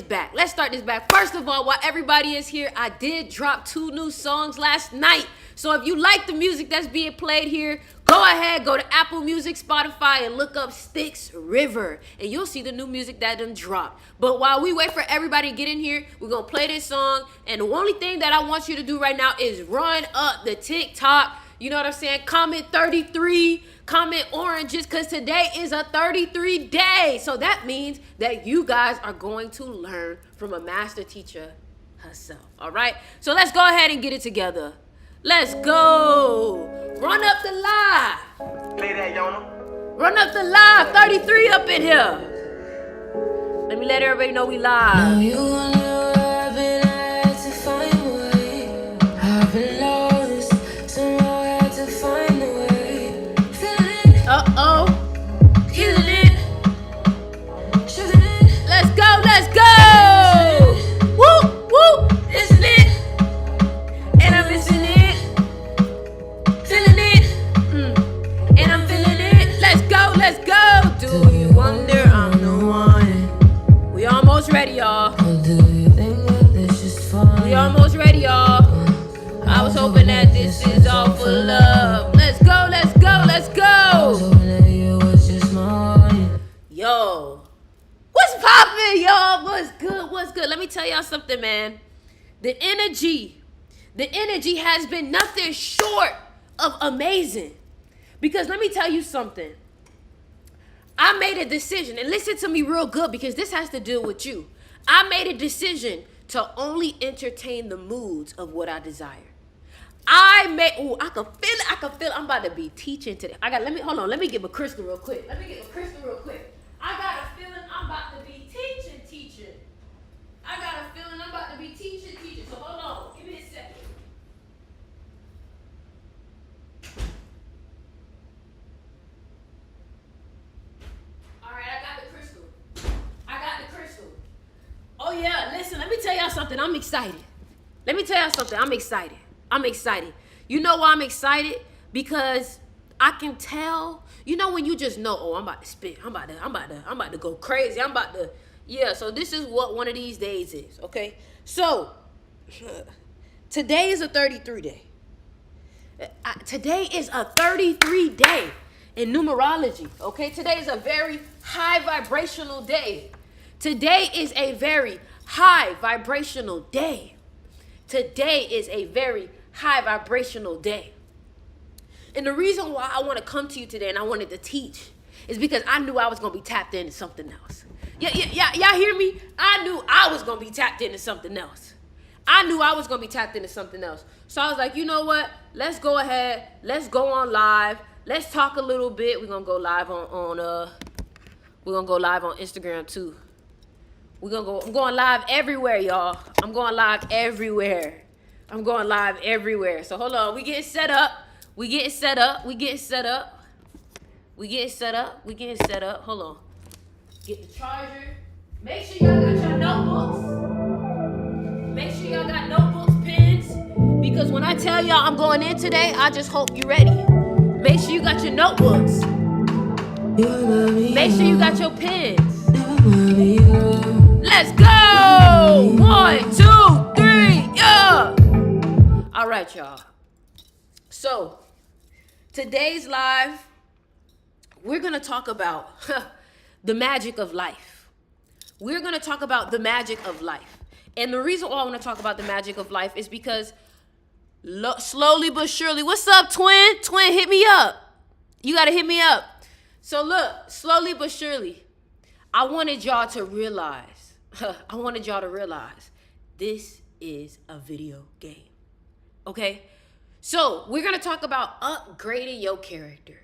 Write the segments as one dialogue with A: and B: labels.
A: back. Let's start this back. First of all, while everybody is here, I did drop 2 new songs last night. So if you like the music that's being played here, go ahead, go to Apple Music, Spotify, and look up Styx River. And you'll see the new music that done dropped. But while we wait for everybody to get in here, we're going to play this song. And the only thing that I want you to do right now is run up the TikTok. You know what I'm saying? Comment 33, comment oranges, because today is a 33 day. So that means that you guys are going to learn from a master teacher herself. All right? So let's go ahead and get it together. Let's go. Run up the live.
B: Play that, Yona.
A: Run up the live. 33 up in here. Let me let everybody know we live.
C: Now you wonder where I've been at to find a way. I've been lost, somehow I had to find a way. Feeling it,
A: Uh-oh.
C: feeling it, shooting it.
A: Let's go. Let's go. Woo, woo.
C: It's lit,
A: And I'm missing it.
C: feeling it.
A: And I'm feeling it. Let's go. Let's go. Do you wonder I'm the one? We almost ready, y'all.
C: Or do you think that this is fun?
A: We almost ready, y'all. I was hoping that this is all for love. Let's go. Let's go. Let's
C: I was
A: go.
C: hoping that you was just mine.
A: Yo. What's poppin', y'all? What's good? What's good? Let me tell y'all something, man. The energy has been nothing short of amazing. Because let me tell you something. I made a decision, and listen to me real good because this has to do with you. I made a decision to only entertain the moods of what I desire. I can feel it. I'm about to be teaching today. Hold on, let me get my crystal real quick. I got a feeling I'm about to be teaching. So hold on, give me a second. All right, I got the crystal. Oh yeah, listen, let me tell y'all something. I'm excited. I'm excited. You know why I'm excited? Because I can tell. You know when you just know, oh, I'm about to spit. I'm about to go crazy. Yeah, so this is what one of these days is, okay? So, today is a 33 day. Today is a 33 day in numerology, okay? Today is a very high vibrational day. Today is a very high vibrational day. And the reason why I want to come to you today and I wanted to teach is because I knew I was going to be tapped into something else. Yeah, y'all hear me? I knew I was going to be tapped into something else. So I was like, you know what? Let's go ahead. Let's go on live. Let's talk a little bit. We're going to go live on Instagram too. I'm going live everywhere, y'all. I'm going live everywhere. So hold on. We getting set up. Hold on. Get the charger. Make sure y'all got your notebooks. Pens. Because when I tell y'all I'm going in today, I just hope you're ready. Make sure you got your notebooks. Make sure you got your pens. Let's go! 1, 2, 3, yeah! All right, y'all. So, today's live, we're going to talk about the magic of life. And the reason why I want to talk about the magic of life is because slowly but surely, what's up, twin? Twin, hit me up. You got to hit me up. So look, slowly but surely, I wanted y'all to realize this is a video game. Okay? So we're going to talk about upgrading your character.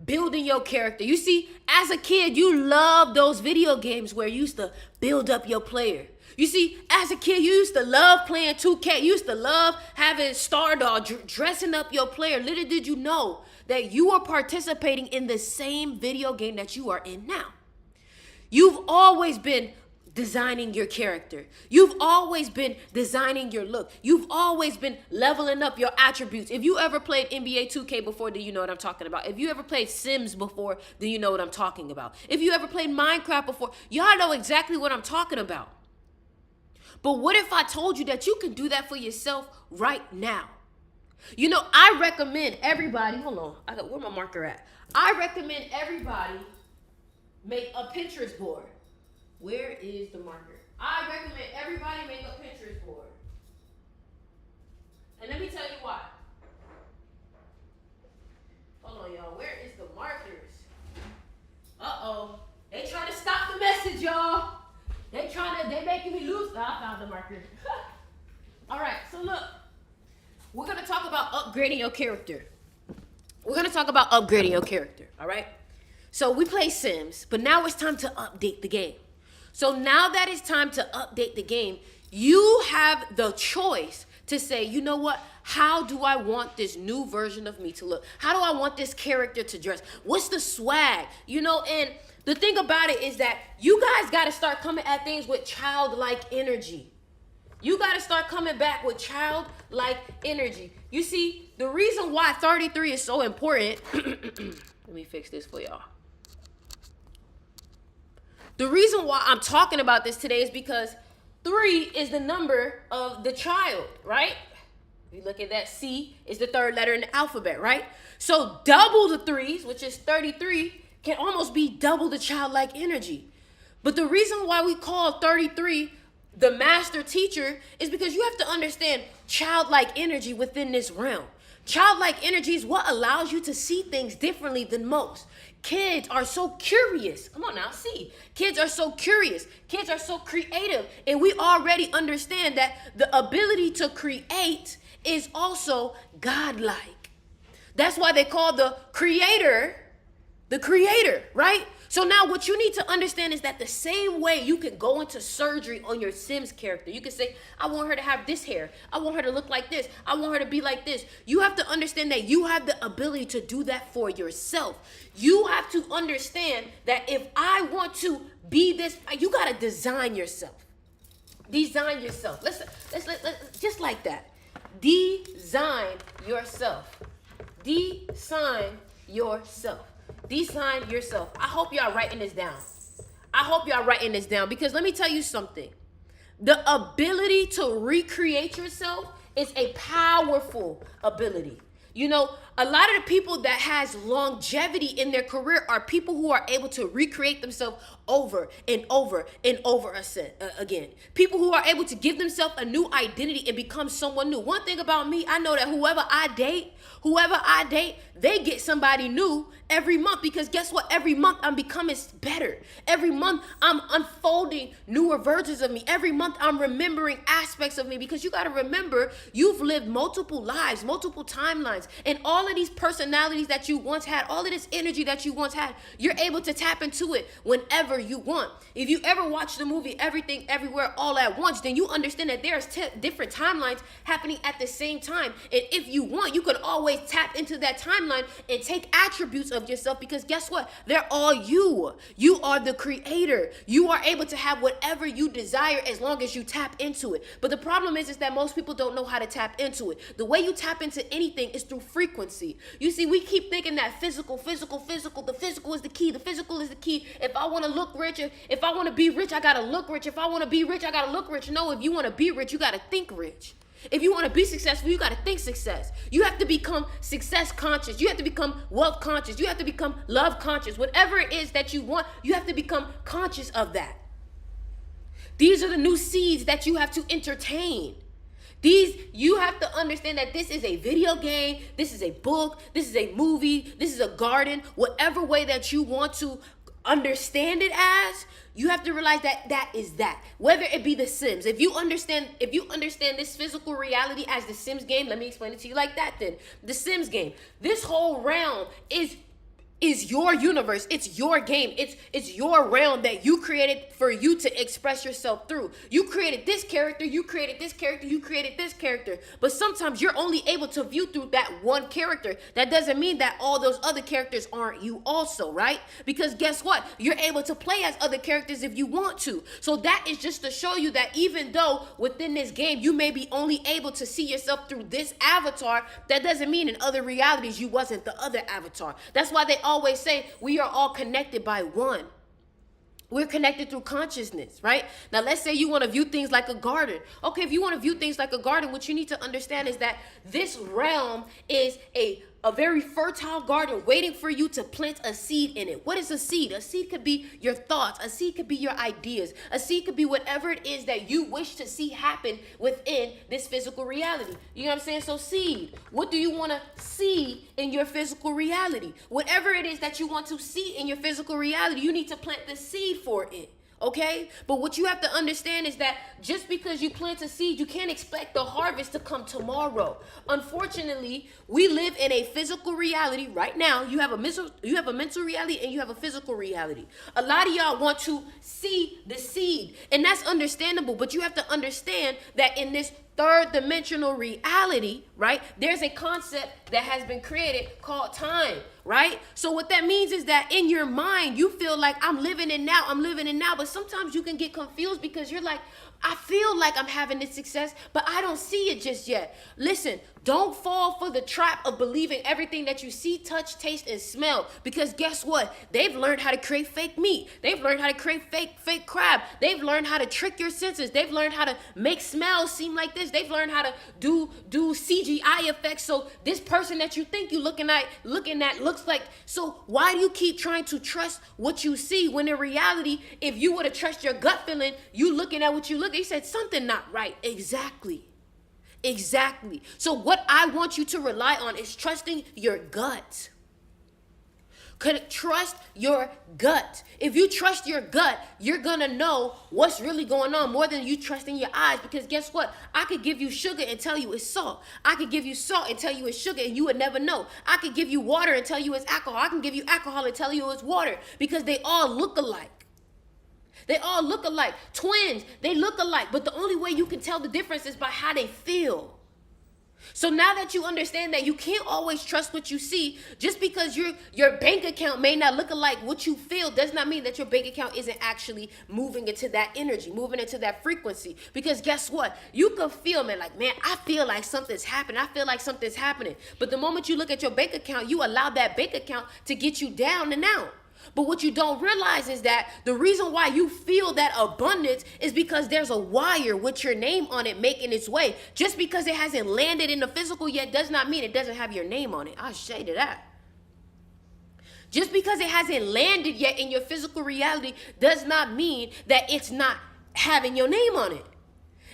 A: Building your character. You see, as a kid, you loved those video games where you used to build up your player. You see, as a kid, you used to love playing 2K. You used to love having Stardoll, dressing up your player. Little did you know that you are participating in the same video game that you are in now. You've always been designing your character. You've always been designing your look. You've always been leveling up your attributes. If you ever played NBA 2K before, then you know what I'm talking about. If you ever played Sims before, then you know what I'm talking about. If you ever played Minecraft before, y'all know exactly what I'm talking about. But what if I told you that you can do that for yourself right now? You know, I recommend everybody, hold on, where my marker at? I recommend everybody make a Pinterest board. Where is the marker? I recommend everybody make a Pinterest board. And let me tell you why. Hold on, y'all. Where is the markers? Uh-oh. They trying to stop the message, y'all. They making me lose. Oh, I found the marker. All right, so look. We're going to talk about upgrading your character. All right? So we play Sims, but now it's time to update the game. So now that it's time to update the game, you have the choice to say, you know what? How do I want this new version of me to look? How do I want this character to dress? What's the swag? You know, and the thing about it is that you guys got to start coming at things with childlike energy. You got to start coming back with childlike energy. You see, the reason why 33 is so important, let me fix this for y'all. The reason why I'm talking about this today is because 3 is the number of the child, right? You look at that, C is the third letter in the alphabet, right? So double the 3s, which is 33, can almost be double the childlike energy. But the reason why we call 33 the master teacher is because you have to understand childlike energy within this realm. Childlike energy is what allows you to see things differently than most. Kids are so curious. Come on now, see. Kids are so curious. Kids are so creative. And we already understand that the ability to create is also godlike. That's why they call the creator, right? So now what you need to understand is that the same way you can go into surgery on your Sims character, you can say, I want her to have this hair. I want her to look like this. I want her to be like this. You have to understand that you have the ability to do that for yourself. You have to understand that if I want to be this, you got to design yourself. Design yourself. Let's just like that. Design yourself. Design yourself. Design yourself. I hope y'all writing this down. Because let me tell you something. The ability to recreate yourself is a powerful ability. You know, a lot of the people that has longevity in their career are people who are able to recreate themselves over and over and over again. People who are able to give themselves a new identity and become someone new. One thing about me, I know that whoever I date, they get somebody new every month, because guess what? Every month I'm becoming better. Every month I'm unfolding newer versions of me. Every month I'm remembering aspects of me, because you got to remember, you've lived multiple lives, multiple timelines, and all of these personalities that you once had, all of this energy that you once had, you're able to tap into it whenever you want. If you ever watch the movie Everything Everywhere All at Once, then you understand that there's different timelines happening at the same time. And if you want, you can always tap into that timeline and take attributes of yourself, because guess what? They're all you. You are the creator. You are able to have whatever you desire as long as you tap into it. But the problem is that most people don't know how to tap into it. The way you tap into anything is through frequency. You see, we keep thinking that physical. The physical is the key. The physical is the key. If I want to look rich, if I want to be rich, I got to look rich. If I want to be rich, I got to look rich. No, if you want to be rich, you got to think rich. If you want to be successful, you got to think success. You have to become success conscious. You have to become wealth conscious. You have to become love conscious. Whatever it is that you want, you have to become conscious of that. These are the new seeds that you have to entertain. You have to understand that this is a video game, this is a book, this is a movie, this is a garden, whatever way that you want to understand it as, you have to realize that that is that. Whether it be The Sims, if you understand this physical reality as The Sims game, let me explain it to you like that then. The Sims game, this whole realm is your universe. It's your game. It's your realm that you created for you to express yourself through. You created this character, you created this character, you created this character. But sometimes you're only able to view through that one character. That doesn't mean that all those other characters aren't you also, right? Because guess what? You're able to play as other characters if you want to. So that is just to show you that even though within this game you may be only able to see yourself through this avatar, that doesn't mean in other realities you wasn't the other avatar. That's why they always say we are all connected by one. We're connected through consciousness, right? Now, let's say you want to view things like a garden. Okay, if you want to view things like a garden, what you need to understand is that this realm is a very fertile garden waiting for you to plant a seed in it. What is a seed? A seed could be your thoughts. A seed could be your ideas. A seed could be whatever it is that you wish to see happen within this physical reality. You know what I'm saying? So seed, what do you want to see in your physical reality? Whatever it is that you want to see in your physical reality, you need to plant the seed for it. Okay? But what you have to understand is that just because you plant a seed, you can't expect the harvest to come tomorrow. Unfortunately, we live in a physical reality right now. You have a mental reality and you have a physical reality. A lot of y'all want to see the seed, and that's understandable, but you have to understand that in this third dimensional reality, right, there's a concept that has been created called time, right? So what that means is that in your mind, you feel like I'm living it now, but sometimes you can get confused because you're like, I feel like I'm having this success, but I don't see it just yet. Listen, don't fall for the trap of believing everything that you see, touch, taste, and smell. Because guess what? They've learned how to create fake meat. They've learned how to create fake crab. They've learned how to trick your senses. They've learned how to make smells seem like this. They've learned how to do CGI effects. So this person that you think you're looking at looks like. So why do you keep trying to trust what you see when in reality, if you were to trust your gut feeling, you looking at what you look at, you said something not right. Exactly. So what I want you to rely on is trusting your gut. Trust your gut. If you trust your gut, you're gonna know what's really going on more than you trusting your eyes. Because guess what? I could give you sugar and tell you it's salt. I could give you salt and tell you it's sugar and you would never know. I could give you water and tell you it's alcohol. I can give you alcohol and tell you it's water, because they all look alike. They all look alike. Twins, they look alike. But the only way you can tell the difference is by how they feel. So now that you understand that you can't always trust what you see, just because your bank account may not look alike what you feel does not mean that your bank account isn't actually moving into that energy, moving into that frequency. Because guess what? You can feel, man, like, man, I feel like something's happening. I feel like something's happening. But the moment you look at your bank account, you allow that bank account to get you down and out. But what you don't realize is that the reason why you feel that abundance is because there's a wire with your name on it making its way. Just because it hasn't landed in the physical yet does not mean it doesn't have your name on it. I'll say to that. Just because it hasn't landed yet in your physical reality does not mean that it's not having your name on it.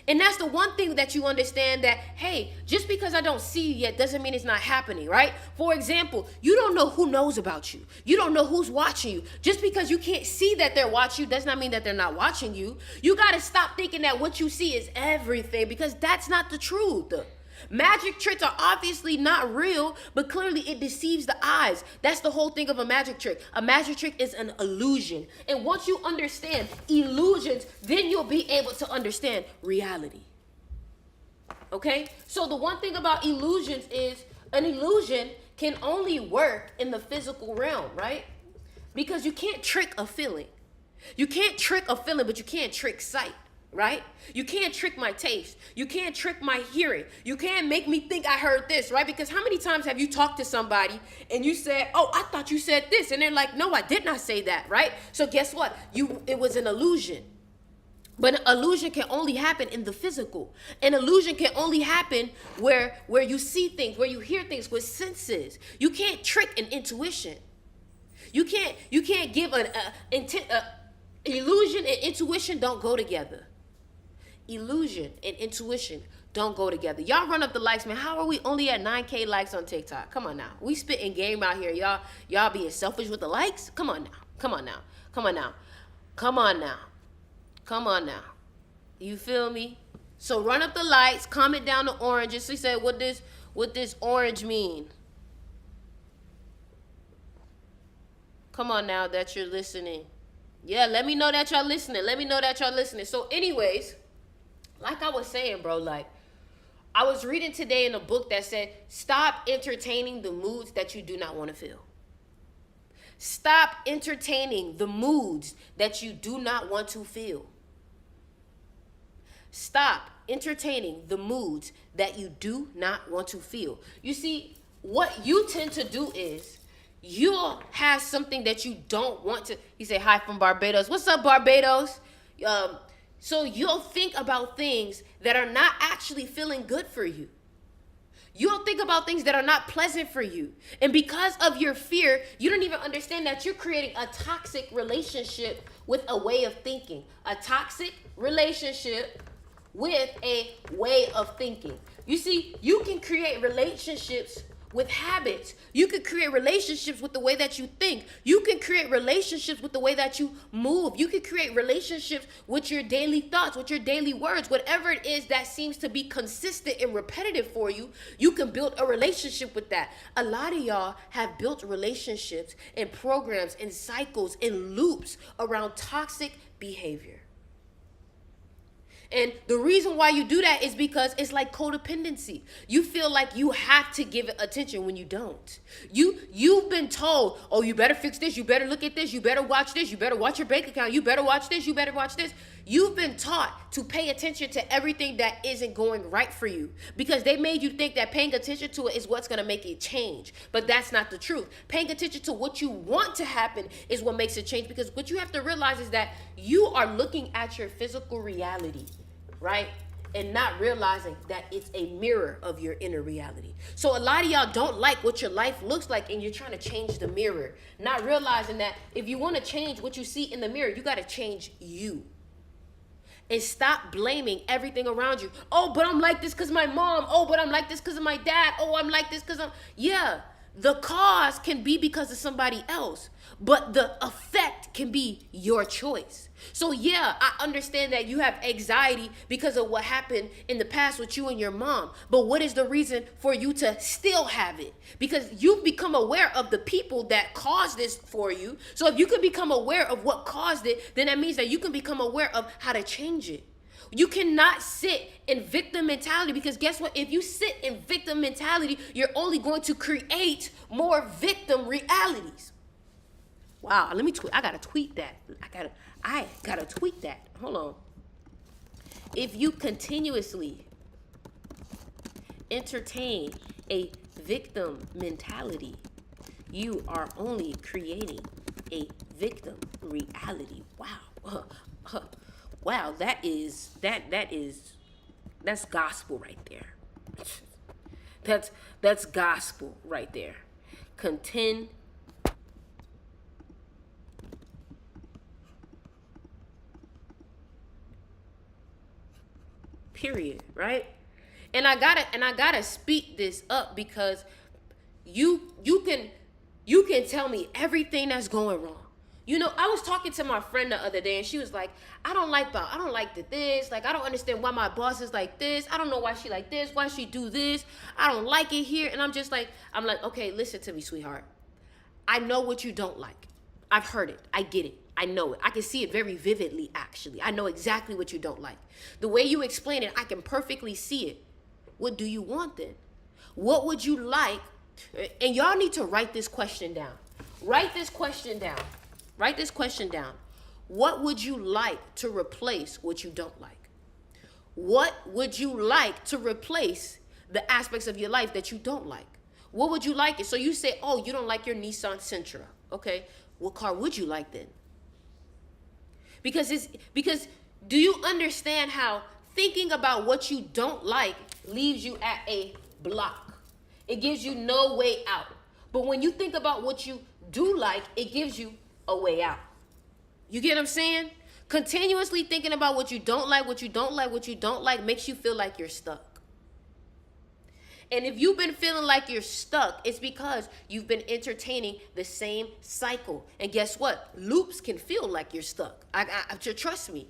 A: And that's the one thing that you understand, that, hey, just because I don't see you yet doesn't mean it's not happening, right? For example, you don't know who knows about you. You don't know who's watching you. Just because you can't see that they're watching you does not mean that they're not watching you. You got to stop thinking that what you see is everything, because that's not the truth. Magic tricks are obviously not real, but clearly it deceives the eyes. That's the whole thing of a magic trick. A magic trick is an illusion. And once you understand illusions, then you'll be able to understand reality. Okay? So the one thing about illusions is an illusion can only work in the physical realm, right? Because you can't trick a feeling. You can't trick a feeling, but you can't trick sight. Right? You can't trick my taste. You can't trick my hearing. You can't make me think I heard this, right? Because how many times have you talked to somebody and you said, oh, I thought you said this. And they're like, no, I did not say that, right? So guess what? It was an illusion. But an illusion can only happen in the physical. An illusion can only happen where you see things, where you hear things with senses. You can't trick an intuition. You can't give an illusion and intuition don't go together. Illusion and intuition don't go together. Y'all run up the likes, man. How are we only at 9K likes on TikTok? Come on now. We spitting game out here. Y'all being selfish with the likes? Come on now. You feel me? So run up the likes, comment down the oranges. She said, what this orange mean? Come on now that you're listening. Yeah, let me know that y'all listening. So anyways, like I was saying, bro, like I was reading today in a book that said, stop entertaining the moods that you do not want to feel. Stop entertaining the moods that you do not want to feel. Stop entertaining the moods that you do not want to feel. You see, what you tend to do is you'll have something that you don't want to. You say hi from Barbados. What's up, Barbados? So you'll think about things that are not actually feeling good for you. You'll think about things that are not pleasant for you. And because of your fear, you don't even understand that you're creating a toxic relationship with a way of thinking. A toxic relationship with a way of thinking. You see, you can create relationships with habits. You can create relationships with the way that you think. You can create relationships with the way that you move. You can create relationships with your daily thoughts, with your daily words. Whatever it is that seems to be consistent and repetitive for you, you can build a relationship with that. A lot of y'all have built relationships and programs and cycles and loops around toxic behavior. And the reason why you do that is because it's like codependency. You feel like you have to give it attention when you don't. You've been told, oh, you better fix this, you better look at this, you better watch this, you better watch your bank account, you better watch this, you better watch this. You've been taught to pay attention to everything that isn't going right for you because they made you think that paying attention to it is what's going to make it change. But that's not the truth. Paying attention to what you want to happen is what makes it change, because what you have to realize is that you are looking at your physical reality, right? And not realizing that it's a mirror of your inner reality. So a lot of y'all don't like what your life looks like, and you're trying to change the mirror, not realizing that if you want to change what you see in the mirror, you got to change you. And stop blaming everything around you. Oh, but I'm like this because my mom. Oh, but I'm like this because of my dad. Oh, I'm like this because yeah, the cause can be because of somebody else, but the effect can be your choice. So yeah, I understand that you have anxiety because of what happened in the past with you and your mom. But what is the reason for you to still have it? Because you've become aware of the people that caused this for you. So if you can become aware of what caused it, then that means that you can become aware of how to change it. You cannot sit in victim mentality, because guess what? If you sit in victim mentality, you're only going to create more victim realities. Wow, let me tweet. I gotta tweet that. I gotta tweet that. Hold on. If you continuously entertain a victim mentality, you are only creating a victim reality. Wow. Wow, that's gospel right there. That's gospel right there. Period, right? And I gotta speak this up, because you can tell me everything that's going wrong. You know, I was talking to my friend the other day, and she was like, I don't like this. Like, I don't understand why my boss is like this. I don't know why she like this. Why she do this? I don't like it here. And I'm like, okay, listen to me, sweetheart. I know what you don't like. I've heard it. I get it. I know it. I can see it very vividly, actually. I know exactly what you don't like. The way you explain it, I can perfectly see it. What do you want then? What would you like? And y'all need to write this question down. Write this question down. Write this question down. What would you like to replace what you don't like? What would you like to replace the aspects of your life that you don't like? What would you like it? So you say, oh, you don't like your Nissan Sentra. Okay, what car would you like then? Because do you understand how thinking about what you don't like leaves you at a block? It gives you no way out. But when you think about what you do like, it gives you a way out. You get what I'm saying? Continuously thinking about what you don't like makes you feel like you're stuck. And if you've been feeling like you're stuck, it's because you've been entertaining the same cycle. And guess what? Loops can feel like you're stuck. Trust me.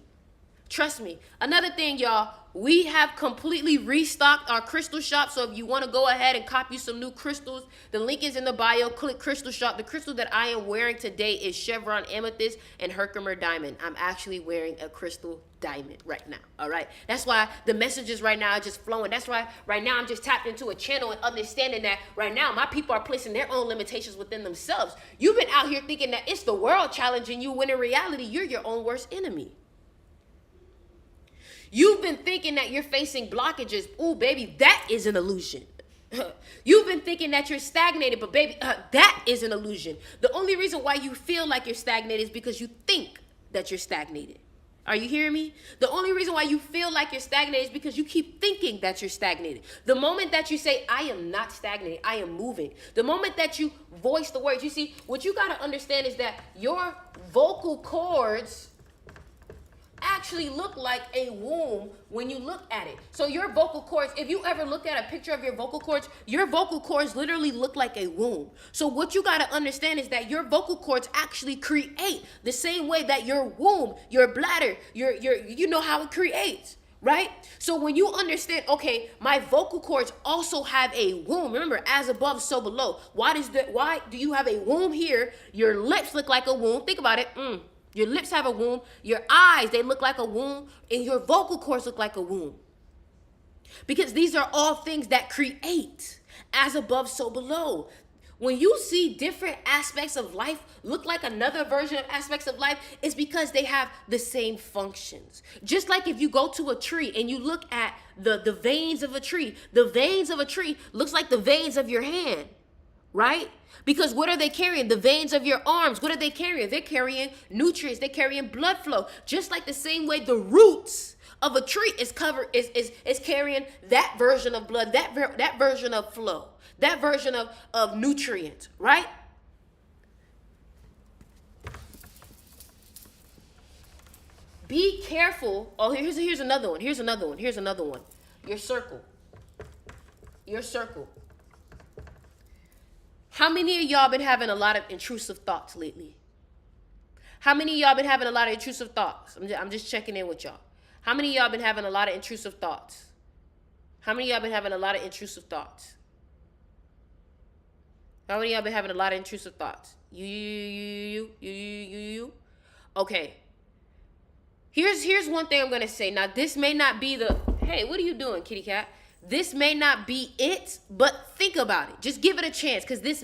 A: Trust me. Another thing, y'all, we have completely restocked our crystal shop. So if you want to go ahead and copy some new crystals, the link is in the bio. Click crystal shop. The crystal that I am wearing today is Chevron Amethyst and Herkimer Diamond. I'm actually wearing a crystal diamond right now. All right. That's why the messages right now are just flowing. That's why right now I'm just tapped into a channel and understanding that right now my people are placing their own limitations within themselves. You've been out here thinking that it's the world challenging you, when in reality, you're your own worst enemy. You've been thinking that you're facing blockages. Ooh, baby, that is an illusion. You've been thinking that you're stagnated, but baby, that is an illusion. The only reason why you feel like you're stagnated is because you think that you're stagnated. Are you hearing me? The only reason why you feel like you're stagnated is because you keep thinking that you're stagnated. The moment that you say, I am not stagnated, I am moving. The moment that you voice the words, you see, what you got to understand is that your vocal cords actually look like a womb when you look at it. So your vocal cords, if you ever look at a picture of your vocal cords literally look like a womb. So what you got to understand is that your vocal cords actually create the same way that your womb, your bladder, your you know how it creates, right? So when you understand, okay, my vocal cords also have a womb. Remember, as above, so below. Why do you have a womb here? Your lips look like a womb. Think about it. Your lips have a womb. Your eyes, they look like a womb. And your vocal cords look like a womb. Because these are all things that create. As above, so below. When you see different aspects of life look like another version of aspects of life, it's because they have the same functions. Just like if you go to a tree and you look at the veins of a tree, the veins of a tree looks like the veins of your hand, right? Because what are they carrying? The veins of your arms. What are they carrying? They're carrying nutrients. They're carrying blood flow. Just like the same way the roots of a tree is carrying that version of blood, that version of flow, that version of nutrients, right? Be careful. Oh, here's another one. Here's another one. Your circle. How many of y'all been having a lot of intrusive thoughts lately? How many of y'all been having a lot of intrusive thoughts? I'm just checking in with y'all. How many of y'all been having a lot of intrusive thoughts? How many of y'all been having a lot of intrusive thoughts? How many of y'all been having a lot of intrusive thoughts? You. Okay. Here's one thing I'm going to say. Now, this may not be hey, what are you doing, kitty cat? This may not be it, but think about it. Just give it a chance, because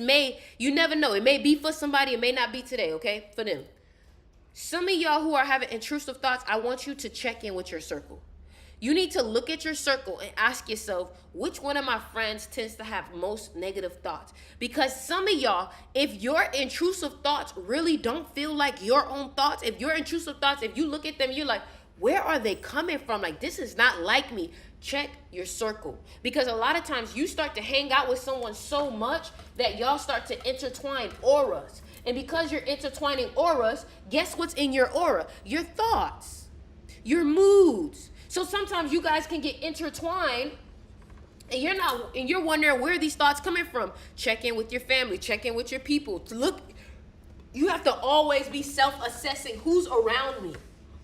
A: you never know. It may be for somebody. It may not be today, okay? For them. Some of y'all who are having intrusive thoughts, I want you to check in with your circle. You need to look at your circle and ask yourself, which one of my friends tends to have most negative thoughts? Because some of y'all, if your intrusive thoughts really don't feel like your own thoughts, if your intrusive thoughts, if you look at them, you're like, where are they coming from? Like, this is not like me. Check your circle. Because a lot of times you start to hang out with someone so much that y'all start to intertwine auras. And because you're intertwining auras, guess what's in your aura? Your thoughts, your moods. So sometimes you guys can get intertwined and you're wondering where are these thoughts coming from. Check in with your family, check in with your people. You have to always be self-assessing who's around me.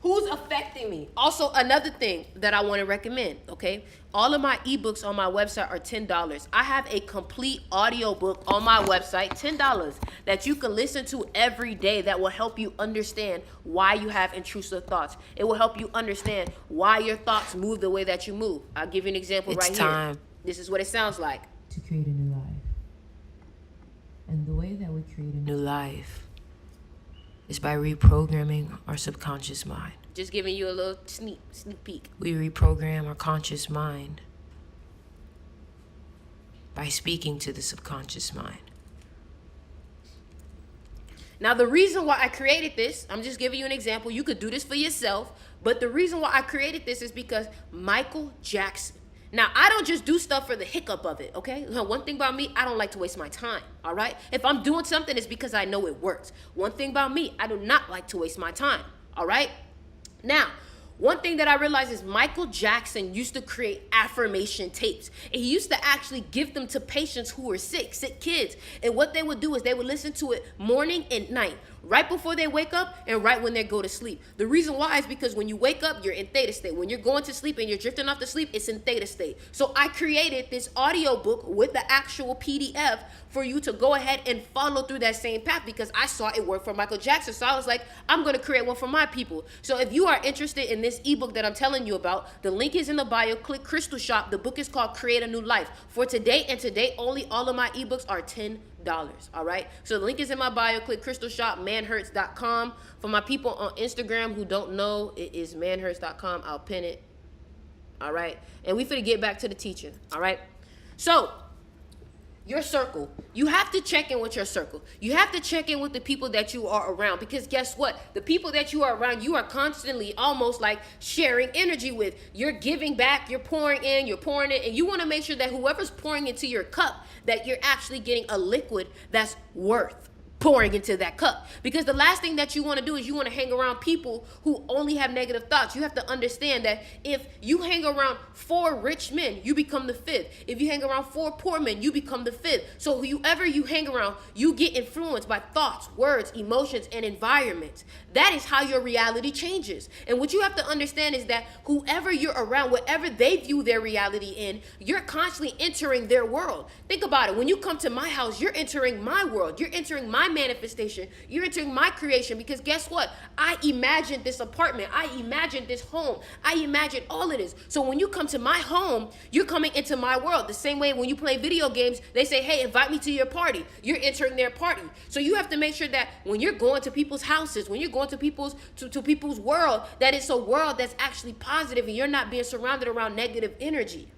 A: Who's affecting me? Also, another thing that I want to recommend, okay? All of my ebooks on my website are $10. I have a complete audio book on my website, $10, that you can listen to every day that will help you understand why you have intrusive thoughts. It will help you understand why your thoughts move the way that you move. I'll give you an example right here. This is what it sounds like.
B: To create a new life. And the way that we create a new life is by reprogramming our subconscious mind.
A: Just giving you a little sneak peek.
B: We reprogram our conscious mind by speaking to the subconscious mind.
A: Now, the reason why I created this, I'm just giving you an example. You could do this for yourself, but the reason why I created this is because Michael Jackson. Now, I don't just do stuff for the hiccup of it, okay? One thing about me, I don't like to waste my time, all right? If I'm doing something, it's because I know it works. One thing about me, I do not like to waste my time, all right? Now, one thing that I realized is Michael Jackson used to create affirmation tapes. And he used to actually give them to patients who were sick kids. And what they would do is they would listen to it morning and night, right before they wake up and right when they go to sleep. The reason why is because when you wake up, you're in theta state. When you're going to sleep and you're drifting off to sleep, it's in theta state. So I created this audio book with the actual PDF for you to go ahead and follow through that same path because I saw it work for Michael Jackson. So I was like, I'm going to create one for my people. So if you are interested in this ebook that I'm telling you about, the link is in the bio. Click Crystal Shop. The book is called Create a New Life. For today and today only, all of my ebooks are $10. All right. So the link is in my bio. Click Crystal Shop, manhurts.com. For my people on Instagram who don't know, it is manhurts.com. I'll pin it. All right. And we finna get back to the teaching. All right. So your circle. You have to check in with your circle. You have to check in with the people that you are around, because guess what? The people that you are around, you are constantly almost like sharing energy with. You're giving back, you're pouring in, and you want to make sure that whoever's pouring into your cup, that you're actually getting a liquid that's worth pouring into that cup. Because the last thing that you want to do is you want to hang around people who only have negative thoughts. You have to understand that if you hang around 4 rich men, you become the 5th. If you hang around 4 poor men, you become the 5th. So whoever you hang around, you get influenced by thoughts, words, emotions, and environments. That is how your reality changes. And what you have to understand is that whoever you're around, whatever they view their reality in, you're constantly entering their world. Think about it. When you come to my house, you're entering my world. You're entering my manifestation. You're entering my creation, because guess what? I imagined this apartment. I imagined this home. I imagined all of this. So when you come to my home, you're coming into my world. The same way when you play video games, they say, hey, invite me to your party. You're entering their party. So you have to make sure that when you're going to people's houses, when you're going to people's world, that it's a world that's actually positive and you're not being surrounded around negative energy.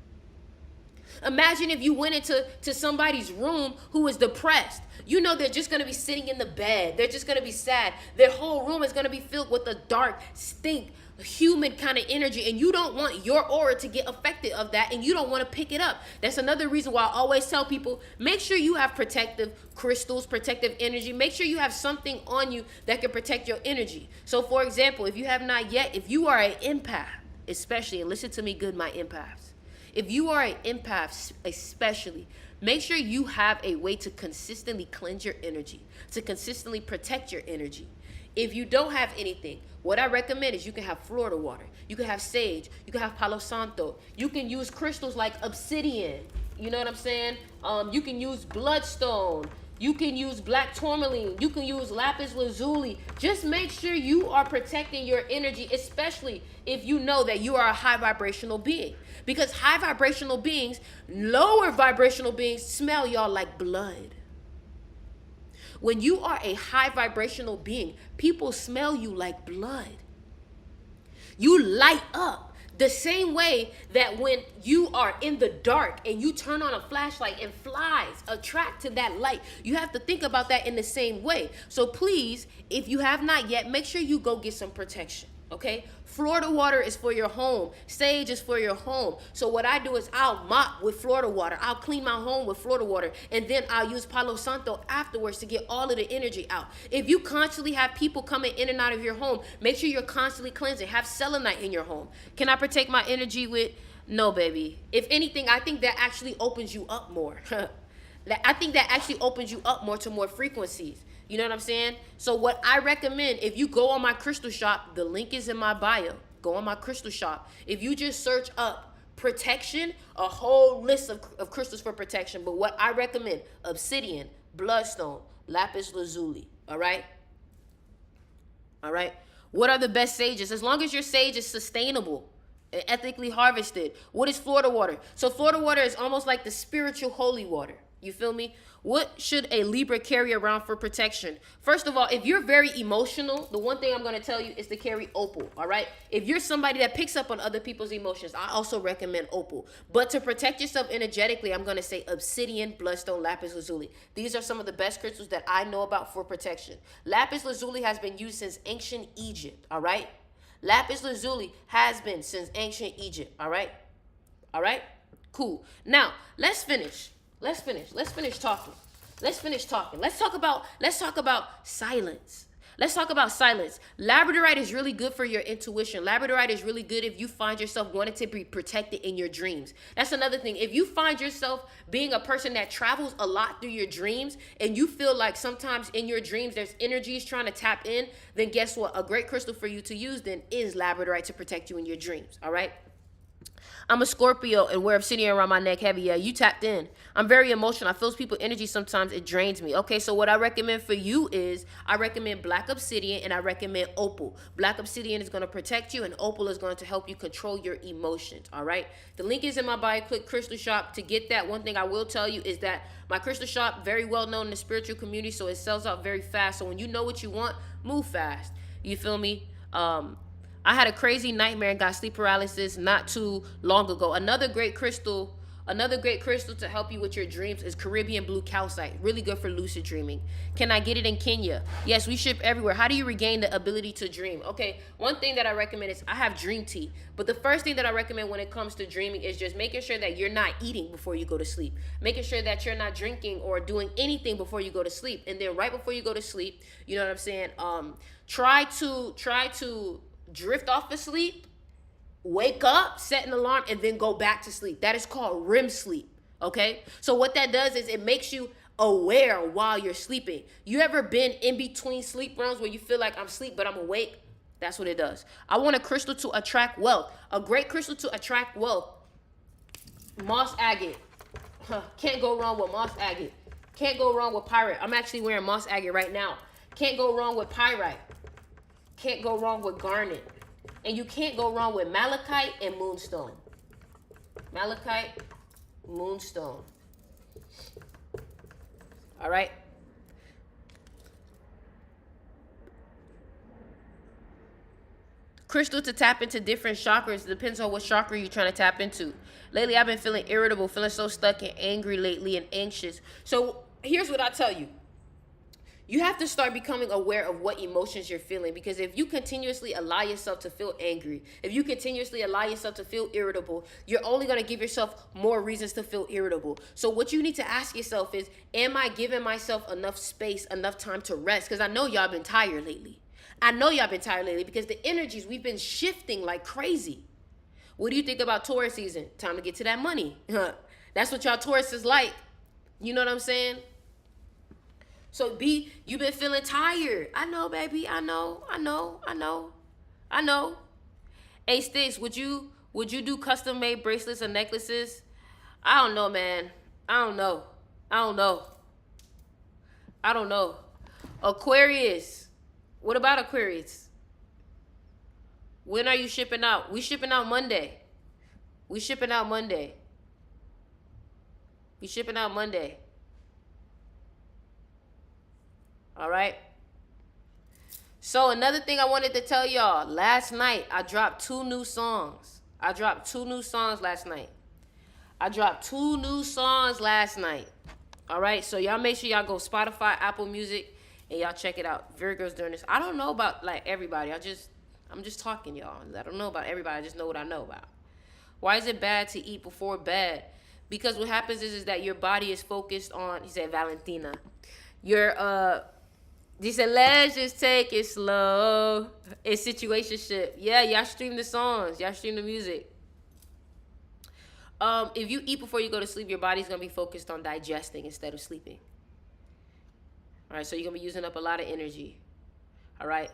A: Imagine if you went into somebody's room who is depressed. You know they're just going to be sitting in the bed. They're just going to be sad. Their whole room is going to be filled with a dark, stink, human kind of energy, and you don't want your aura to get affected of that, and you don't want to pick it up. That's another reason why I always tell people, make sure you have protective crystals, protective energy. Make sure you have something on you that can protect your energy. So for example, if you have not yet, if you are an empath, especially, and listen to me good, my empaths, if you are an empath especially, make sure you have a way to consistently cleanse your energy, to consistently protect your energy. If you don't have anything, what I recommend is you can have Florida water. You can have sage. You can have Palo Santo. You can use crystals like obsidian. You know what I'm saying? You can use bloodstone. You can use black tourmaline. You can use lapis lazuli. Just make sure you are protecting your energy, especially if you know that you are a high vibrational being. Because high vibrational beings, lower vibrational beings smell y'all like blood. When you are a high vibrational being, people smell you like blood. You light up the same way that when you are in the dark and you turn on a flashlight and flies attract to that light. You have to think about that in the same way. So please, if you have not yet, make sure you go get some protection. Okay? Florida water is for your home. Sage is for your home. So what I do is I'll mop with Florida water. I'll clean my home with Florida water. And then I'll use Palo Santo afterwards to get all of the energy out. If you constantly have people coming in and out of your home, make sure you're constantly cleansing. Have selenite in your home. Can I protect my energy with? No, baby. If anything, I think that actually opens you up more. I think that actually opens you up more to more frequencies. You know what I'm saying? So what I recommend, if you go on my crystal shop, the link is in my bio. Go on my crystal shop. If you just search up protection, a whole list of crystals for protection. But what I recommend, obsidian, bloodstone, lapis lazuli. All right? All right? What are the best sages? As long as your sage is sustainable and ethically harvested. What is Florida water? So Florida water is almost like the spiritual holy water. You feel me? What should a Libra carry around for protection? First of all, if you're very emotional, the one thing I'm going to tell you is to carry opal, all right? If you're somebody that picks up on other people's emotions, I also recommend opal. But to protect yourself energetically, I'm going to say obsidian, bloodstone, lapis lazuli. These are some of the best crystals that I know about for protection. Lapis lazuli has been used since ancient Egypt, all right? Lapis lazuli has been since ancient Egypt, all right? All right? Cool. Now, let's finish talking. Let's talk about silence. Let's talk about silence. Labradorite is really good for your intuition. Labradorite is really good if you find yourself wanting to be protected in your dreams. That's another thing. If you find yourself being a person that travels a lot through your dreams and you feel like sometimes in your dreams there's energies trying to tap in, then guess what? A great crystal for you to use then is labradorite to protect you in your dreams, all right? I'm a Scorpio and wear obsidian around my neck heavy. Yeah, you tapped in. I'm very emotional. I feel people's energy sometimes. It drains me. Okay, so what I recommend for you is I recommend black obsidian and I recommend opal. Black obsidian is going to protect you and opal is going to help you control your emotions, all right? The link is in my bio. Click Crystal Shop to get that. One thing I will tell you is that my Crystal Shop, very well known in the spiritual community, so it sells out very fast. So when you know what you want, move fast. You feel me? I had a crazy nightmare and got sleep paralysis not too long ago. Another great crystal Another great crystal to help you with your dreams is Caribbean blue calcite. Really good for lucid dreaming. Can I get it in Kenya? Yes, we ship everywhere. How do you regain the ability to dream? Okay, one thing that I recommend is I have dream tea. But the first thing that I recommend when it comes to dreaming is just making sure that you're not eating before you go to sleep. Making sure that you're not drinking or doing anything before you go to sleep. And then right before you go to sleep, you know what I'm saying? Try to drift off to sleep. Wake up, set an alarm, and then go back to sleep. That is called REM sleep, okay? So what that does is it makes you aware while you're sleeping. You ever been in between sleep realms where you feel like I'm asleep but I'm awake? That's what it does. I want a crystal to attract wealth. A great crystal to attract wealth. Moss agate. Can't go wrong with moss agate. Can't go wrong with pyrite. I'm actually wearing moss agate right now. Can't go wrong with pyrite. Can't go wrong with garnet. And you can't go wrong with malachite and moonstone. Malachite, moonstone. All right. Crystal to tap into different chakras. Depends on what chakra you're trying to tap into. Lately, I've been feeling irritable, feeling so stuck and angry lately and anxious. So here's what I tell you. You have to start becoming aware of what emotions you're feeling, because if you continuously allow yourself to feel angry, if you continuously allow yourself to feel irritable, you're only going to give yourself more reasons to feel irritable. So what you need to ask yourself is, am I giving myself enough space, enough time to rest? Because I know y'all been tired lately. Because the energies, we've been shifting like crazy. What do you think about Taurus season? Time to get to that money. That's what y'all Taurus is like. You know what I'm saying? So you've been feeling tired. I know, baby. I know. Hey, Sticks, would you do custom made bracelets or necklaces? I don't know, man. I don't know. Aquarius. What about Aquarius? When are you shipping out? We shipping out Monday. All right. So another thing I wanted to tell y'all. Last night, I dropped 2 new songs. last night. All right. So y'all make sure y'all go Spotify, Apple Music, and y'all check it out. Virgo's doing this. I don't know about like everybody. I'm just talking, y'all. I don't know about everybody. I just know what I know about. Why is it bad to eat before bed? Because what happens is that your body is focused on, he said, Valentina. He said, let's just take it slow. It's situationship. Yeah, y'all stream the songs. Y'all stream the music. If you eat before you go to sleep, your body's going to be focused on digesting instead of sleeping. All right, so you're going to be using up a lot of energy. All right.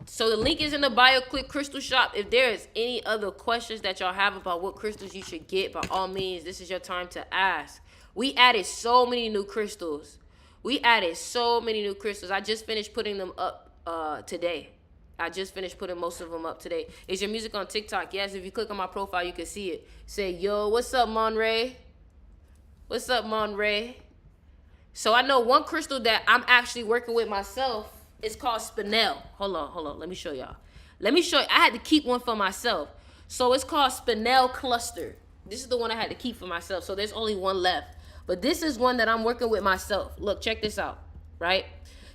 A: So the link is in the bio. Click Crystal Shop. If there's any other questions that y'all have about what crystals you should get, by all means, this is your time to ask. We added so many new crystals. I just finished putting them up today. Most of them up today. Is your music on TikTok? Yes, if you click on my profile, you can see it. Say, yo, what's up, Monray? So I know one crystal that I'm actually working with myself. It's called Spinel. Hold on. Let me show y'all. I had to keep one for myself. So it's called Spinel Cluster. This is the one I had to keep for myself. So there's only one left. But this is one that I'm working with myself. Look, check this out, right?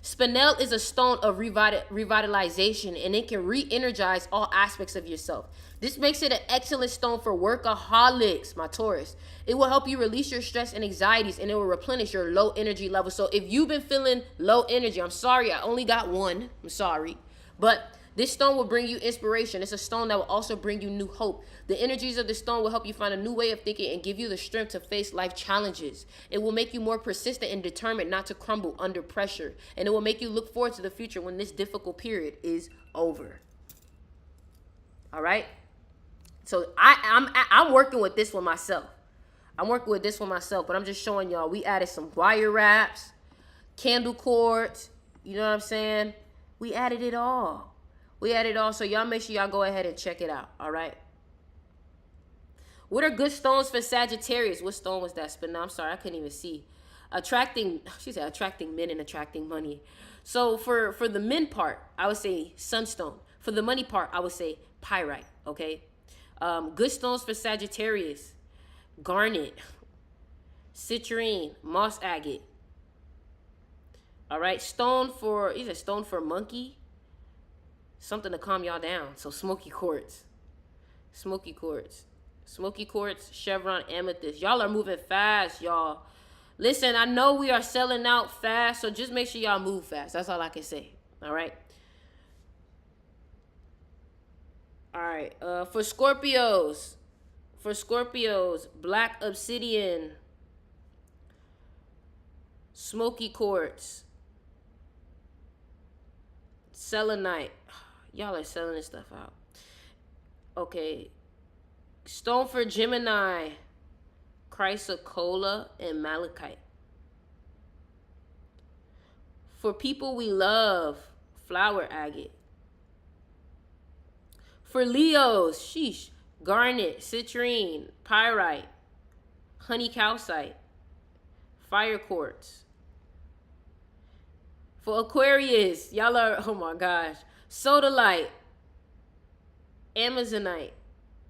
A: Spinel is a stone of revitalization, and it can re-energize all aspects of yourself. This makes it an excellent stone for workaholics, my Taurus. It will help you release your stress and anxieties, and it will replenish your low energy level. So if you've been feeling low energy, I'm sorry, I only got one. I'm sorry. But this stone will bring you inspiration. It's a stone that will also bring you new hope. The energies of the stone will help you find a new way of thinking and give you the strength to face life challenges. It will make you more persistent and determined not to crumble under pressure. And it will make you look forward to the future when this difficult period is over. All right? So I'm working with this one myself. But I'm just showing y'all. We added some wire wraps, candle cords. You know what I'm saying? We added it all. So y'all make sure y'all go ahead and check it out. All right? What are good stones for Sagittarius? What stone was that? No, I'm sorry, I couldn't even see. She said attracting men and attracting money. So for the men part, I would say sunstone. For the money part, I would say pyrite, okay? Good stones for Sagittarius. garnet, citrine, moss agate. All right, stone for monkey, something to calm y'all down. So smoky quartz, chevron, amethyst. Y'all are moving fast, y'all. Listen, I know we are selling out fast, so just make sure y'all move fast. That's all I can say. All right. All right. For Scorpios, black obsidian, smoky quartz, selenite. Y'all are selling this stuff out. Okay. Stone for Gemini, chrysocolla, and malachite. For people we love, flower agate. For Leos, sheesh, garnet, citrine, pyrite, honey calcite, fire quartz. For Aquarius, y'all are, oh my gosh, sodalite, amazonite,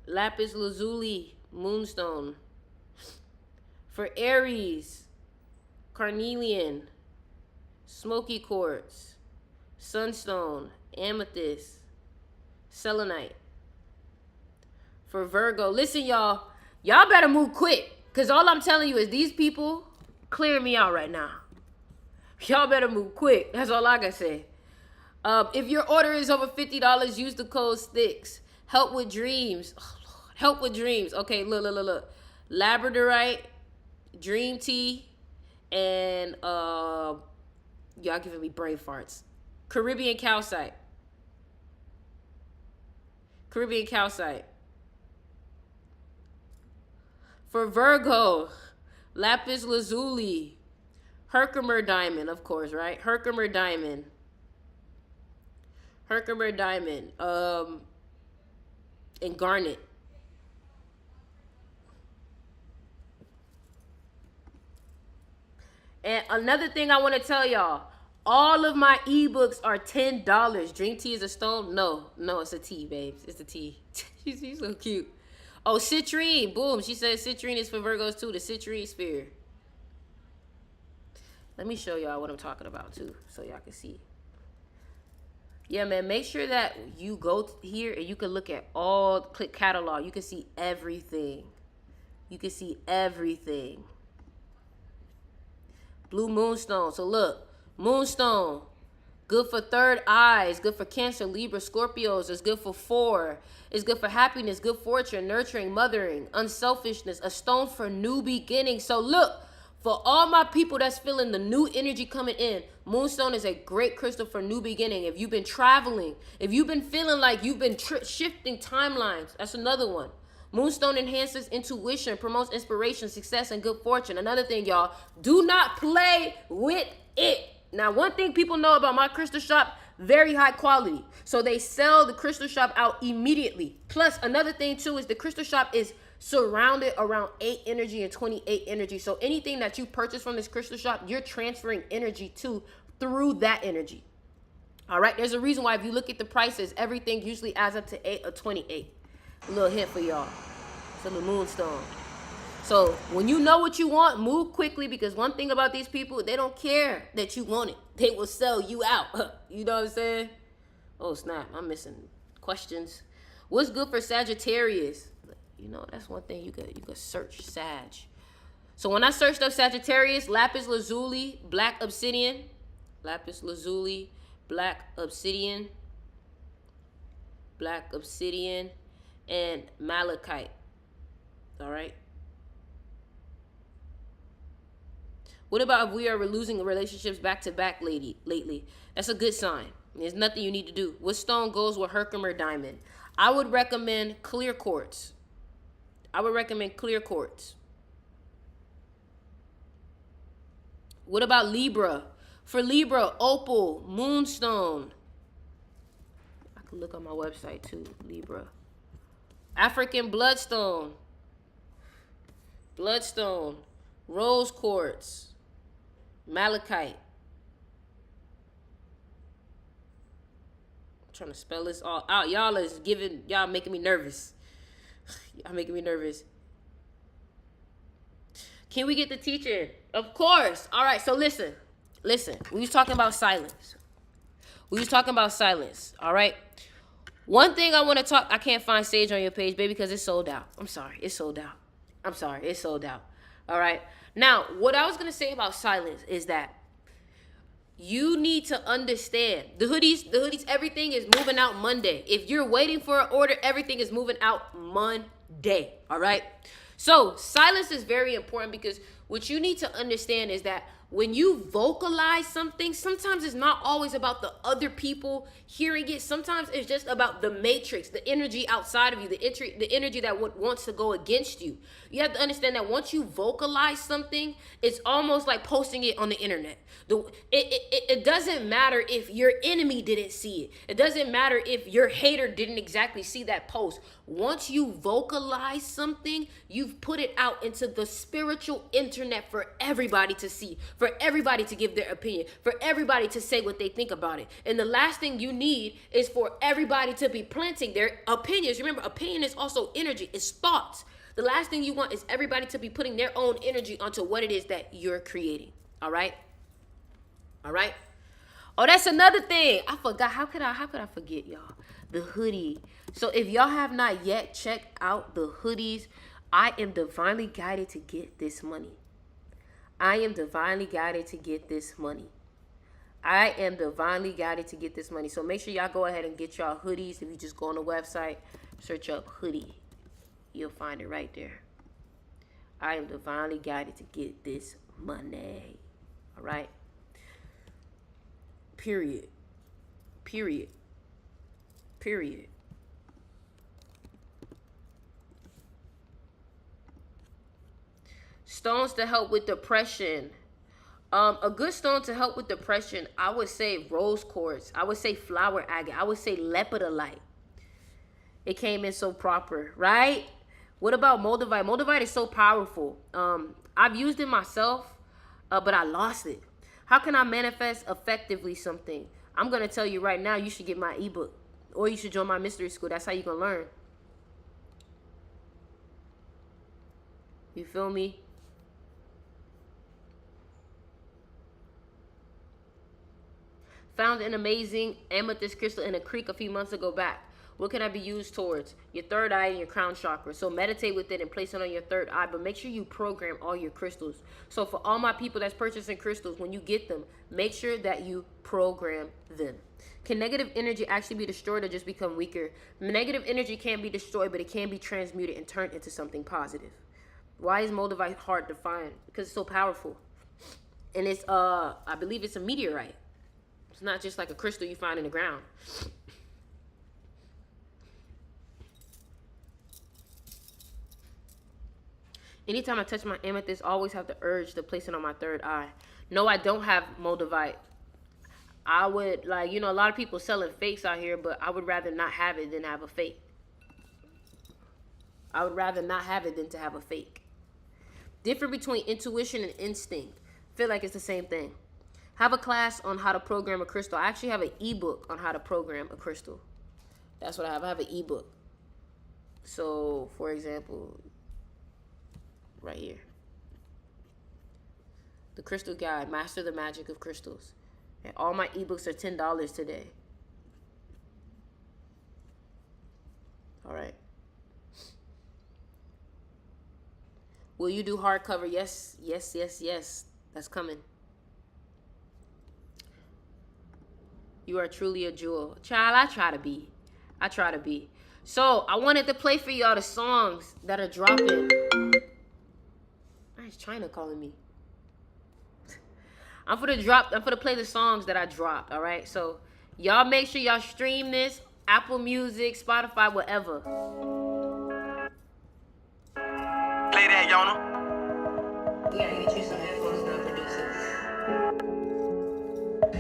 A: lapis lazuli, moonstone. For Aries, carnelian, smoky quartz, sunstone, amethyst, selenite. For Virgo, listen, y'all better move quick, because all I'm telling you is these people clearing me out right now. Y'all better move quick. That's all I can say. If your order is over $50, use the code STICKS. Help with dreams. Oh, Lord. Help with dreams. Okay, look. Labradorite, dream tea, and y'all giving me brain farts. Caribbean calcite. For Virgo, lapis lazuli, Herkimer diamond, of course, right? Herkimer diamond, and garnet. And another thing I want to tell y'all, all of my ebooks are $10. Dream tea is a stone? No, it's a tea, babes. It's a tea. She's so cute. Oh, citrine. Boom. She said citrine is for Virgos too. The citrine sphere. Let me show y'all what I'm talking about too, so y'all can see. Yeah, man. Make sure that you go here and you can look at all, click catalog. You can see everything. Blue moonstone. So look, moonstone, good for third eyes, good for Cancer, Libra, Scorpios. It's good for 4. It's good for happiness, good fortune, nurturing, mothering, unselfishness. A stone for new beginnings. So look, for all my people that's feeling the new energy coming in, moonstone is a great crystal for new beginning. If you've been traveling, if you've been feeling like you've been shifting timelines, that's another one. Moonstone enhances intuition, promotes inspiration, success, and good fortune. Another thing, y'all, do not play with it. Now, one thing people know about my crystal shop, very high quality. So they sell the crystal shop out immediately. Plus, another thing, too, is the crystal shop is surrounded around 8 energy and 28 energy. So anything that you purchase from this crystal shop, you're transferring energy to through that energy. All right, there's a reason why if you look at the prices, everything usually adds up to 8 or 28. A little hint for y'all. It's a little moonstone. So when you know what you want, move quickly, because one thing about these people, they don't care that you want it. They will sell you out. You know what I'm saying? Oh, snap. I'm missing questions. What's good for Sagittarius? You know, that's one thing you could search Sag. So when I searched up Sagittarius, lapis lazuli, black obsidian, and malachite. All right. What about if we are losing relationships back to back lately? That's a good sign. There's nothing you need to do. What stone goes with Herkimer diamond? I would recommend clear quartz. What about Libra? For Libra, opal, moonstone. I can look on my website too, Libra. African bloodstone, rose quartz, malachite. I'm trying to spell this all out. Y'all making me nervous. Can we get the teacher in? Of course. All right, so listen. We was talking about silence. All right? One thing I want to talk, I can't find Sage on your page, baby, because it's sold out. I'm sorry, it's sold out. All right? Now, what I was going to say about silence is that you need to understand the hoodies, everything is moving out Monday. If you're waiting for an order, everything is moving out Monday. All right? So silence is very important, because what you need to understand is that when you vocalize something, sometimes it's not always about the other people hearing it. Sometimes it's just about the matrix, the energy outside of you, the energy that wants to go against you. You have to understand that once you vocalize something, it's almost like posting it on the internet. It doesn't matter if your enemy didn't see it. It doesn't matter if your hater didn't exactly see that post. Once you vocalize something, you've put it out into the spiritual internet for everybody to see, for everybody to give their opinion, for everybody to say what they think about it. And the last thing you need is for everybody to be planting their opinions. Remember, opinion is also energy, it's thoughts. The last thing you want is everybody to be putting their own energy onto what it is that you're creating. All right? All right? Oh, that's another thing. I forgot. How could I forget, y'all? The hoodie. So if y'all have not yet checked out the hoodies, I am divinely guided to get this money. So make sure y'all go ahead and get y'all hoodies. If you just go on the website, search up hoodie, you'll find it right there. I am divinely guided to get this money. All right? Period. Stones to help with depression. A good stone to help with depression, I would say rose quartz. I would say flower agate. I would say lepidolite. It came in so proper, right? What about moldavite? Moldavite is so powerful. I've used it myself, but I lost it. How can I manifest effectively something? I'm going to tell you right now, you should get my ebook, or you should join my mystery school. That's how you're going to learn. You feel me? Found an amazing amethyst crystal in a creek a few months ago back. What can I be used towards? Your third eye and your crown chakra. So meditate with it and place it on your third eye. But make sure you program all your crystals. So for all my people that's purchasing crystals, when you get them, make sure that you program them. Can negative energy actually be destroyed or just become weaker? Negative energy can't be destroyed, but it can be transmuted and turned into something positive. Why is moldavite hard to find? Because it's so powerful. And it's, I believe it's a meteorite. It's not just like a crystal you find in the ground. Anytime I touch my amethyst, I always have the urge to place it on my third eye. No, I don't have moldavite. I would, like, a lot of people selling fakes out here, but I would rather not have it than have a fake. I would rather not have it than to have a fake. Difference between intuition and instinct. I feel like it's the same thing. Have a class on how to program a crystal. I actually have an ebook on how to program a crystal. That's what I have. I have an ebook. So, for example, right here. The Crystal Guide, Master the Magic of Crystals. And all my ebooks are $10 today. All right. Will you do hardcover? Yes, yes, yes, yes. That's coming. You are truly a jewel. Child, I try to be. So, I wanted to play for y'all the songs that are dropping. It's China calling me. I'm gonna play the songs that I dropped, all right? So, y'all make sure y'all stream this. Apple Music, Spotify, whatever.
D: Play that, Yona.
B: We gotta get you some headphones now, producer.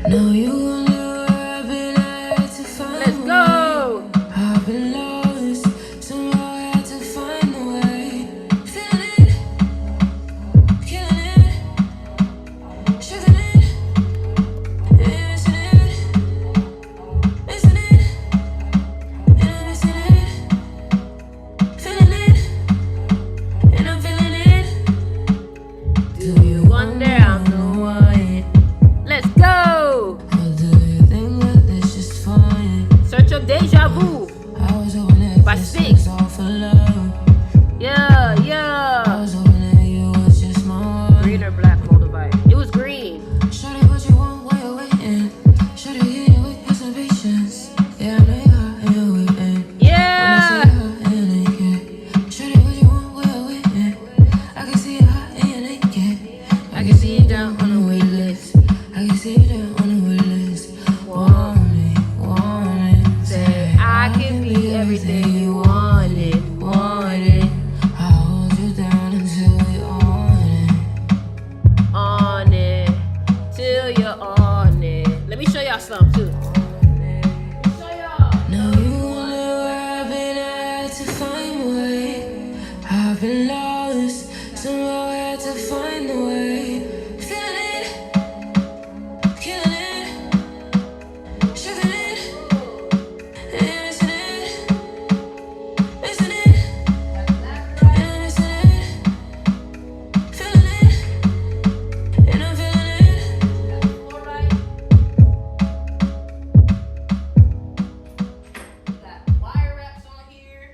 C: No, you will never have been had to find.
A: Let's go!
C: I've been lost, somehow I had to find a way. Feeling it, killing it, shoving it, missing it, missing it, and I'm missing it. Feeling it, and I'm feeling it.
A: everything you wanted, wanted.
C: I'll hold you down until we
A: On it, till you're on it. Let me show y'all something too. Show y'all.
C: Now you wonder where I've been at to find a way. I've been lost, somehow I had to find a way. Feeling it, killing it, shoving it, and missing it, missing it, and I'm missing it. Feeling it, and I'm feeling it.
A: Alright. We got wire wraps on here.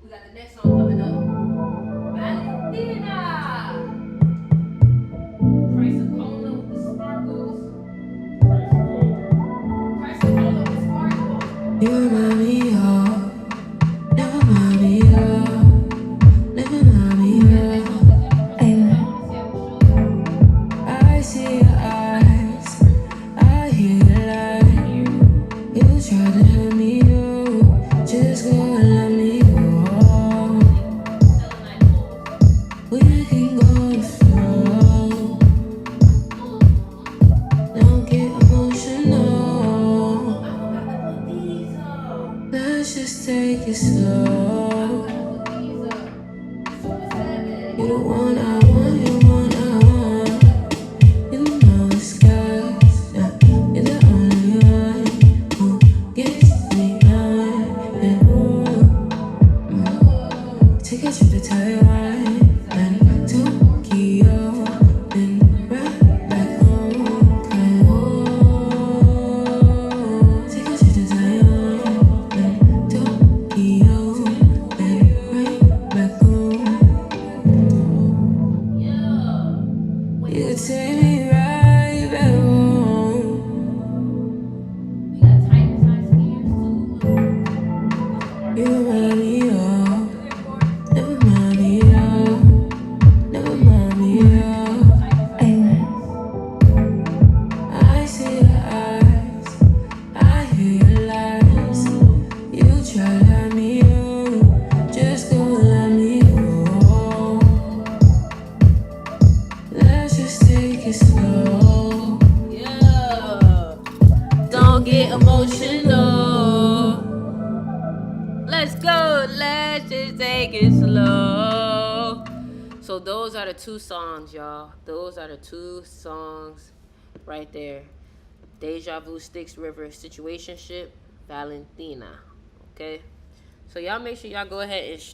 A: We got the next song coming up. Valentina. Price of cola with the sparkles. Price of cola with sparkles.
C: You remind me of, never mind me of, never mind me of. I see your eyes, I hear your light. You try to hurt me, you just go and let me go. We can go slow, don't get emotional. Let's just take it slow. You're the one I want, you're the one I want. You know it's skies, yeah. You're the only one who gets me on. And take a trip to Taiwan and Tokyo and right back home. Take a trip to Taiwan and Tokyo and right back home. You could take me right back home.
A: We got tight ears too.
C: You remind me of, never mind me of, never mind me of. I see your eyes, I hear your lies. You try to let me go, just go let me go. Let's just take it slow.
A: Yeah. Don't get emotional. Let's go. Let's just take it slow. So those are the two songs, y'all. Those are the two songs right there. Deja Vu, Styx River, Situationship, Valentina. Okay? So y'all make sure y'all go ahead and